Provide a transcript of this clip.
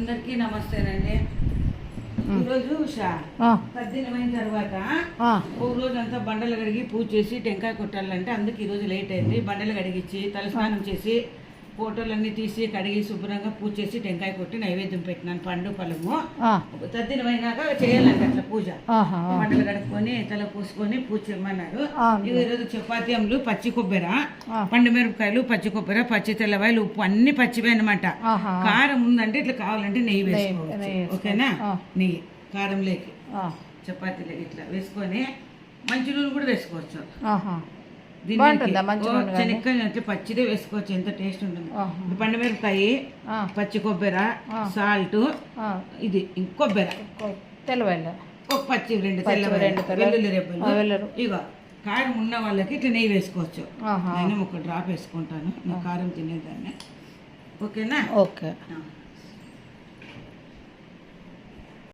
అందరికీ నమస్తేనండి. ఈరోజు తద్దినమైన తర్వాత ఒక రోజు అంతా బండలు కడిగి పూజ చేసి టెంకాయ కొట్టాలంటే అందుకు ఈరోజు లేట్ అయింది. బండలు కడిగించి తలస్నానం చేసి ఫోటోలన్నీ తీసి కడిగి శుభ్రంగా పూజ చేసి టెంకాయ కొట్టి నైవేద్యం పెట్టినాను. పండు పళ్ళము తద్దినమైనాక చేయాలంటే అట్లా పూజ. బండలు కడుక్కొని తల పూసుకొని పూజ చేయమన్నారు. ఈరోజు చపాతీలు, పచ్చి కొబ్బరి, పండు మిరపకాయలు, పచ్చి కొబ్బరి, పచ్చి తెల్లవాయలు, ఉప్పు అన్ని పచ్చివే అనమాట. కారం ఉందంటే ఇట్లా కావాలంటే నెయ్యి వేసుకోవచ్చు. ఓకేనా? నెయ్యి కారం లేకి చపాతీలకి ఇట్లా వేసుకొని మంచి నూనె కూడా వేసుకోవచ్చు. శనక్కాయ అట్లా పచ్చిదే వేసుకోవచ్చు, ఎంత టేస్ట్ ఉంటుంది. పండు మిరపకాయ, పచ్చి కొబ్బరి, సాల్ట్, ఇది కొబ్బరి, తెల్లవాయలు, ఒక పచ్చి రెండు వెల్లుల్లి రెబ్బలు. ఇక కారం ఉన్న వాళ్ళకి ఇట్లా నెయ్యి వేసుకోవచ్చు. నేను ఒక డ్రాప్ వేసుకుంటాను, కారం తినేదాన్ని. ఓకేనా? ఓకే.